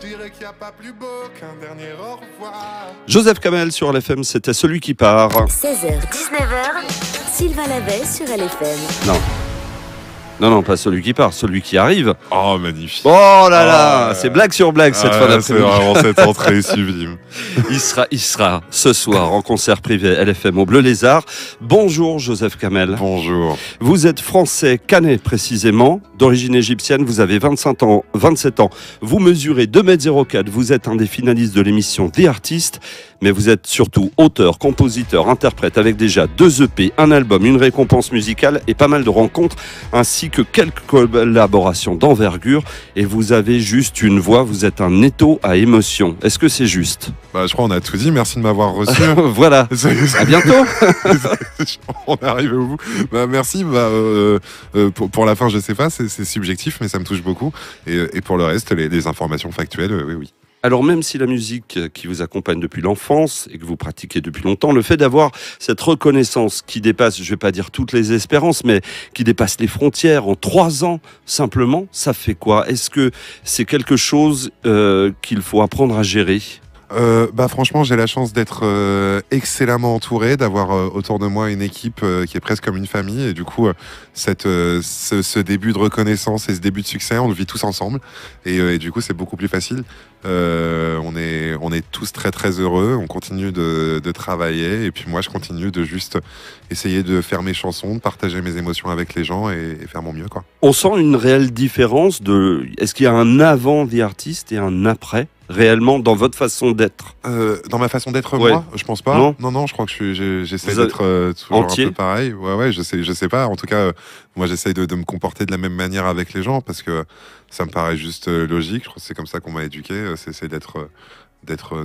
Je dirais qu'il n'y a pas plus beau qu'un dernier au revoir. Joseph Kamel sur LFM, c'était celui qui part. 16h, 19h, Sylvain Lavey sur LFM. Non. Non, pas celui qui part, celui qui arrive. Oh, magnifique. Oh là là, c'est blague sur blague cette fin d'après-midi. C'est vraiment cette entrée sublime. Il sera ce soir en concert privé LFM au Bleu Lézard. Bonjour Joseph Kamel. Bonjour. Vous êtes français, canet précisément, d'origine égyptienne, vous avez 27 ans. Vous mesurez 2,04 m, vous êtes un des finalistes de l'émission The Artist, mais vous êtes surtout auteur, compositeur, interprète avec déjà 2 EP, un album, une récompense musicale et pas mal de rencontres, ainsi que quelques collaborations d'envergure. Et vous avez juste une voix, vous êtes un étau à émotion. Est-ce que c'est juste ? Bah, je crois qu'on a tout dit, merci de m'avoir reçu. Voilà, à bientôt. On est arrivé au bout. Bah, merci. Pour la fin, je sais pas, c'est subjectif, mais ça me touche beaucoup. Et pour le reste, les informations factuelles, oui. Alors même si la musique qui vous accompagne depuis l'enfance et que vous pratiquez depuis longtemps, le fait d'avoir cette reconnaissance qui dépasse, je ne vais pas dire toutes les espérances, mais qui dépasse les frontières en 3 ans simplement, ça fait quoi ? Est-ce que c'est quelque chose qu'il faut apprendre à gérer ? Franchement, j'ai la chance d'être excellemment entouré, d'avoir autour de moi une équipe qui est presque comme une famille. Et du coup, ce début de reconnaissance et ce début de succès, on le vit tous ensemble. Et du coup, c'est beaucoup plus facile. On est tous très très heureux. On continue de travailler. Et puis moi, je continue de juste essayer de faire mes chansons, de partager mes émotions avec les gens et faire mon mieux, quoi. On sent une réelle différence de... Est-ce qu'il y a un avant The Artist et un après ? Réellement dans votre façon d'être? Dans ma façon d'être, ouais. Moi, je pense pas. Non, je crois que j'essaie d'être toujours entier. Un peu pareil. Ouais, je sais pas. En tout cas, moi, j'essaie de me comporter de la même manière avec les gens parce que ça me paraît juste logique. Je crois que c'est comme ça qu'on m'a éduqué. C'est d'être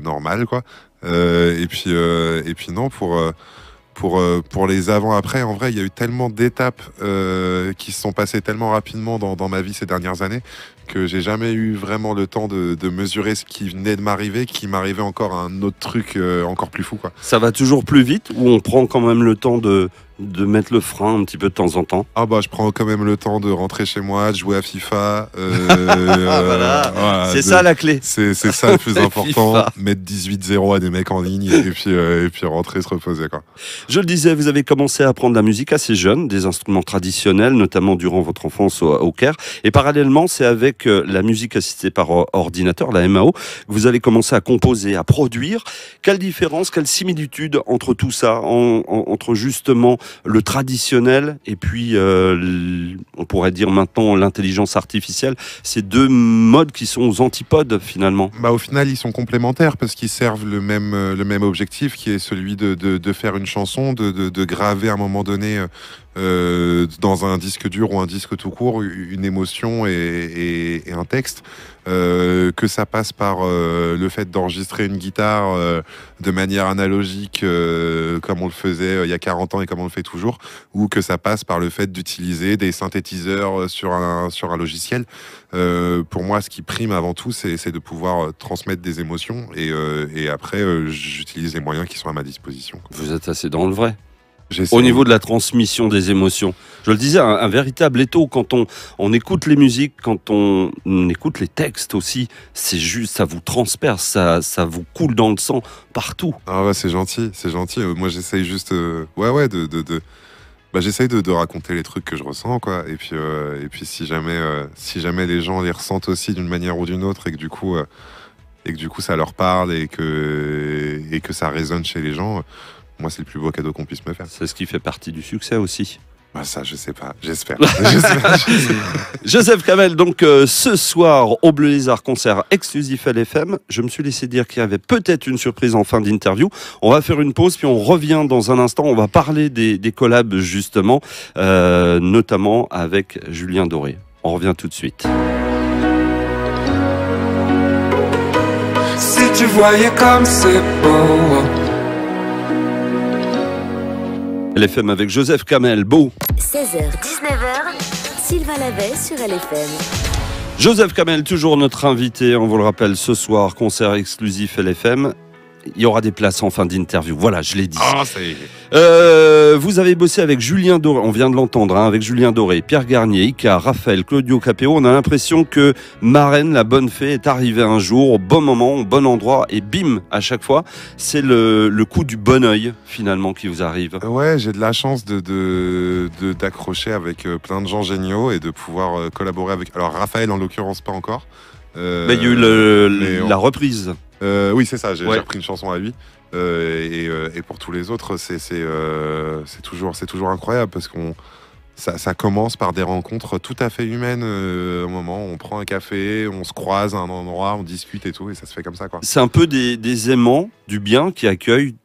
normal, quoi. Et puis non, pour les avant-après, en vrai, il y a eu tellement d'étapes qui se sont passées tellement rapidement dans ma vie ces dernières années que j'ai jamais eu vraiment le temps de mesurer ce qui venait de m'arriver, qui m'arrivait encore un autre truc encore plus fou, quoi. Ça va toujours plus vite ou on prend quand même le temps de mettre le frein un petit peu de temps en temps? Je prends quand même le temps de rentrer chez moi, de jouer à FIFA. Voilà. C'est ça la clé. C'est ça le plus important. FIFA. Mettre 18-0 à des mecs en ligne et puis rentrer se reposer, quoi. Je le disais, vous avez commencé à apprendre la musique assez jeune, des instruments traditionnels, notamment durant votre enfance au Caire. Et parallèlement, c'est avec la musique assistée par ordinateur, la MAO, que vous allez commencer à composer, à produire. Quelle différence, quelle similitude entre tout ça, entre justement le traditionnel et puis, on pourrait dire maintenant, l'intelligence artificielle, ces deux modes qui sont aux antipodes finalement? Au final, ils sont complémentaires parce qu'ils servent le même objectif qui est celui de faire une chanson, de graver à un moment donné dans un disque dur ou un disque tout court une émotion et un texte. Que ça passe par le fait d'enregistrer une guitare de manière analogique comme on le faisait il y a 40 ans et comme on le fait toujours, ou que ça passe par le fait d'utiliser des synthétiseurs sur un logiciel. Pour moi, ce qui prime avant tout, c'est de pouvoir transmettre des émotions et après, j'utilise les moyens qui sont à ma disposition. Vous êtes assez dans le vrai. J'essaie. Au niveau de la transmission des émotions, je le disais, un véritable étau quand on écoute les musiques, quand on écoute les textes aussi, c'est juste, ça vous transperce, ça vous coule dans le sang partout. Ah ouais, c'est gentil. Moi, j'essaye juste, j'essaye de raconter les trucs que je ressens, quoi. Et puis si jamais les gens les ressentent aussi d'une manière ou d'une autre et que du coup ça leur parle et que ça résonne chez les gens. Moi, c'est le plus beau cadeau qu'on puisse me faire. C'est ce qui fait partie du succès aussi. Ça, je sais pas. J'espère. Joseph Kamel, donc ce soir au Bleu Lézard, concert exclusif LFM. Je me suis laissé dire qu'il y avait peut-être une surprise en fin d'interview. On va faire une pause, puis on revient dans un instant. On va parler des collabs, justement, notamment avec Julien Doré. On revient tout de suite. Si tu voyais comme c'est beau. LFM avec Joseph Kamel, beau. 16h, 19h, Sylvain Lavey sur LFM. Joseph Kamel, toujours notre invité, on vous le rappelle, ce soir, concert exclusif LFM. il y aura des places en fin d'interview. Voilà, je l'ai dit. Ah, ça y est. Vous avez bossé avec Julien Doré, on vient de l'entendre, avec Julien Doré, Pierre Garnier, Ika, Raphaël, Claudio Capéo. On a l'impression que Marraine, la bonne fée, est arrivée un jour au bon moment, au bon endroit, et bim, à chaque fois, c'est le coup du bon œil finalement qui vous arrive. Ouais, j'ai de la chance d'accrocher avec plein de gens géniaux et de pouvoir collaborer avec. Alors Raphaël en l'occurrence pas encore. Il y a eu la reprise. Oui, c'est ça. J'ai Ouais. repris une chanson à lui. Et pour tous les autres, c'est toujours incroyable parce qu'on ça commence par des rencontres tout à fait humaines. Au moment où on prend un café, on se croise à un endroit, on discute et tout, et ça se fait comme ça, quoi. C'est un peu des aimants du bien qui accueillent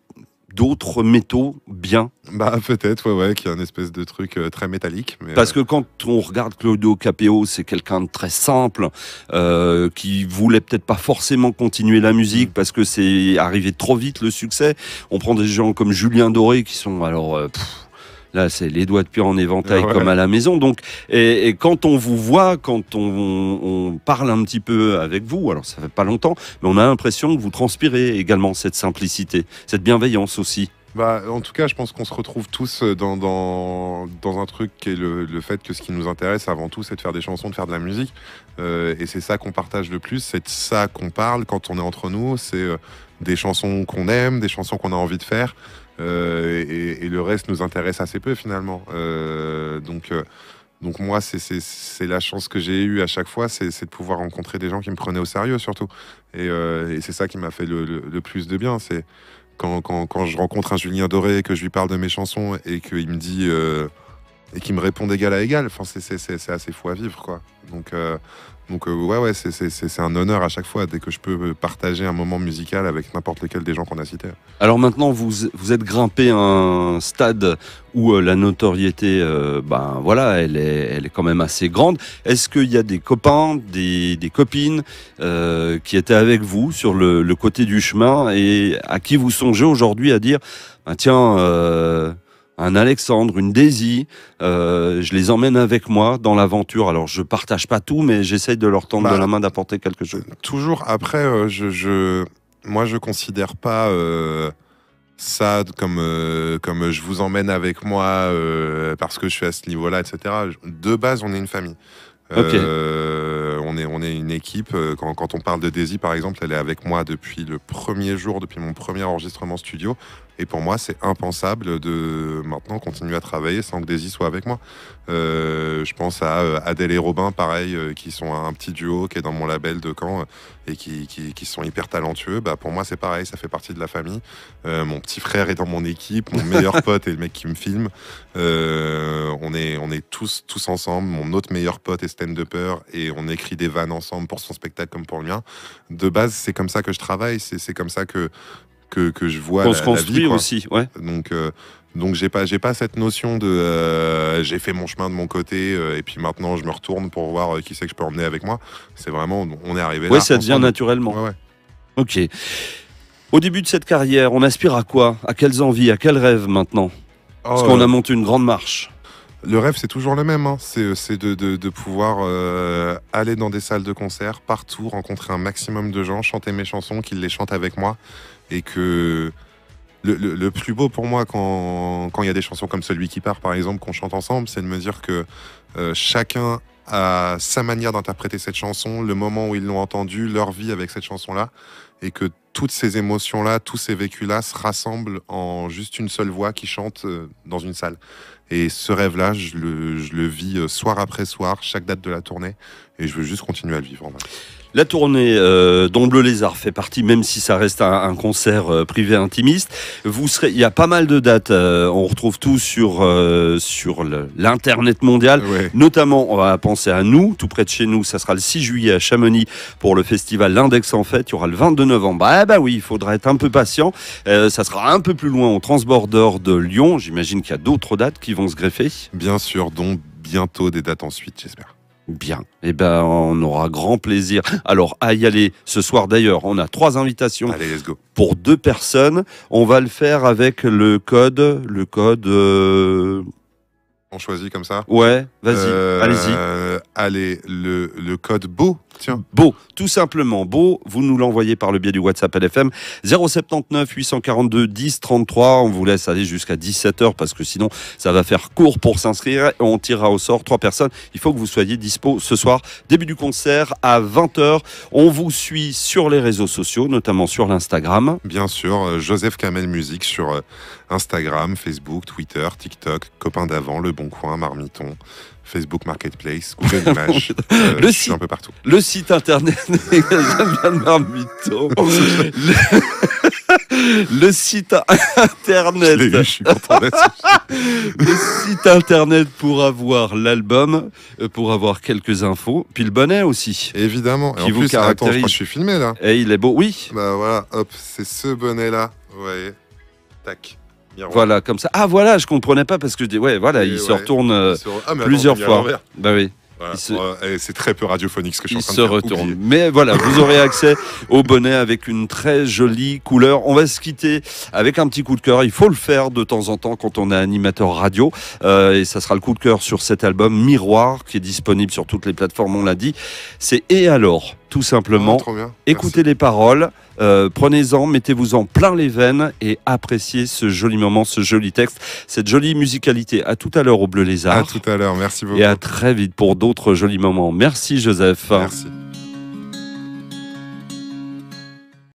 d'autres métaux bien. Bah peut-être, ouais, qu'il y a une espèce de truc très métallique. Mais, Parce que quand on regarde Claudio Capéo, c'est quelqu'un de très simple, qui voulait peut-être pas forcément continuer la musique parce que c'est arrivé trop vite le succès. On prend des gens comme Julien Doré qui sont là, c'est les doigts de pied en éventail Ouais. comme à la maison. Donc, et quand on vous voit, quand on parle un petit peu avec vous, alors ça fait pas longtemps, mais on a l'impression que vous transpirez également cette simplicité, cette bienveillance aussi. Bah, en tout cas, je pense qu'on se retrouve tous dans un truc qui est le fait que ce qui nous intéresse avant tout, c'est de faire des chansons, de faire de la musique. Et c'est ça qu'on partage le plus, c'est de ça qu'on parle quand on est entre nous. C'est des chansons qu'on aime, des chansons qu'on a envie de faire. Et le reste nous intéresse assez peu finalement. Donc moi, c'est la chance que j'ai eue à chaque fois, c'est de pouvoir rencontrer des gens qui me prenaient au sérieux surtout. Et c'est ça qui m'a fait le plus de bien. C'est quand je rencontre un Julien Doré et que je lui parle de mes chansons et qu'il me dit et qu'il me répond d'égal à égal. Enfin, c'est assez fou à vivre, quoi. Donc ouais, c'est un honneur à chaque fois dès que je peux partager un moment musical avec n'importe lequel des gens qu'on a cités. Alors maintenant, vous êtes grimpé à un stade où la notoriété, elle est quand même assez grande. Est-ce qu'il y a des copains, des copines qui étaient avec vous sur le côté du chemin et à qui vous songez aujourd'hui à dire, un Alexandre, une Daisy, je les emmène avec moi dans l'aventure. Alors je partage pas tout, mais j'essaye de leur tendre de la main, d'apporter quelque chose. Toujours après, moi je considère pas ça comme je vous emmène avec moi parce que je suis à ce niveau-là, etc. De base, on est une famille. Ok. On est une équipe. Quand on parle de Daisy, par exemple, elle est avec moi depuis le premier jour, depuis mon premier enregistrement studio. Et pour moi, c'est impensable de maintenant continuer à travailler sans que Daisy soit avec moi. Je pense à Adèle et Robin, pareil, qui sont un petit duo qui est dans mon label de Caen et qui sont hyper talentueux. Bah, pour moi, c'est pareil, ça fait partie de la famille. Mon petit frère est dans mon équipe, mon meilleur pote est le mec qui me filme. On est tous ensemble. Mon autre meilleur pote est stand-upper et on écrit des vannes ensemble pour son spectacle comme pour le mien. De base, c'est comme ça que je travaille, c'est comme ça que je vois On se construit la vie, quoi. aussi, ouais. Donc j'ai pas cette notion de j'ai fait mon chemin de mon côté et puis maintenant je me retourne pour voir qui c'est que je peux emmener avec moi. C'est vraiment, on est arrivé là. Ouais, ça devient ensemble. naturellement. Ouais. Ok. Au début de cette carrière, on aspire à quoi? À quelles envies? À quels rêves maintenant? Parce qu'on a monté une grande marche. Le rêve, c'est toujours le même. Hein. C'est de pouvoir aller dans des salles de concert, partout, rencontrer un maximum de gens, chanter mes chansons, qu'ils les chantent avec moi. Et que le plus beau pour moi, quand il y a des chansons comme Celui qui part, par exemple, qu'on chante ensemble, c'est de me dire que chacun a sa manière d'interpréter cette chanson, le moment où ils l'ont entendue, leur vie avec cette chanson-là. Et que toutes ces émotions-là, tous ces vécus-là se rassemblent en juste une seule voix qui chante dans une salle. Et ce rêve-là, je le vis soir après soir, chaque date de la tournée. Et je veux juste continuer à le vivre. En vrai. La tournée dont Bleu Lézard fait partie, même si ça reste un concert privé intimiste, il y a pas mal de dates. On retrouve tout sur l'internet mondial. Ouais. Notamment, on va penser à nous, tout près de chez nous. Ça sera le 6 juillet à Chamonix pour le festival L'Index en Fête. Il y aura le 22 novembre. Bah oui, il faudra être un peu patient. Ça sera un peu plus loin au Transborder de Lyon. J'imagine qu'il y a d'autres dates qui vont se greffer. Bien sûr, dont bientôt des dates ensuite, j'espère. Bien, on aura grand plaisir. Alors, à y aller ce soir d'ailleurs, on a 3 invitations. Allez, let's go. Pour 2 personnes. On va le faire avec le code On choisit comme ça. Ouais, vas-y, allez-y. Allez, le code BEAU, tiens. Beau, tout simplement beau, vous nous l'envoyez par le biais du WhatsApp LFM 079 842 10 33. On vous laisse aller jusqu'à 17h parce que sinon ça va faire court pour s'inscrire et on tirera au sort 3 personnes. Il faut que vous soyez dispo ce soir, début du concert à 20h. On vous suit sur les réseaux sociaux, notamment sur l'Instagram. Bien sûr, Joseph Kamel Musique sur Instagram, Facebook, Twitter, TikTok, Copain d'avant, Le Bon Coin, Marmiton, Facebook Marketplace, Google Images. Je suis un peu partout. Le site internet, j'aime bien le Marmiton. Le site internet. Je suis content Le site internet pour avoir l'album, pour avoir quelques infos, puis le bonnet aussi. Évidemment. Et Qui en vous plus, attends, je caractérise. crois que je suis filmé là. Et il est beau, oui. Bah voilà, hop, c'est ce bonnet là. Vous voyez. Tac. Miroir. Voilà, comme ça. Ah voilà, je comprenais pas parce que je dis, ouais, voilà, Et il se ouais. retourne Ah, mais plusieurs attends, il est à fois. l'envers. Bah oui. Voilà. Il se- Et c'est très peu radiophonique ce que je suis Il en train se de faire. retourne. Oubliez. Mais voilà, vous aurez accès au bonnet avec une très jolie couleur. On va se quitter avec un petit coup de cœur. Il faut le faire de temps en temps quand on est animateur radio. Et ça sera le coup de cœur sur cet album Miroir qui est disponible sur toutes les plateformes, on l'a dit. C'est Et alors, tout simplement. Oh, trop bien. Écoutez les paroles, prenez-en, mettez-vous-en plein les veines et appréciez ce joli moment, ce joli texte, cette jolie musicalité. À tout à l'heure au Bleu Merci. Lézard. À tout à l'heure. Merci beaucoup. Et à très vite pour d'autres jolis moments. Merci Joseph. Merci.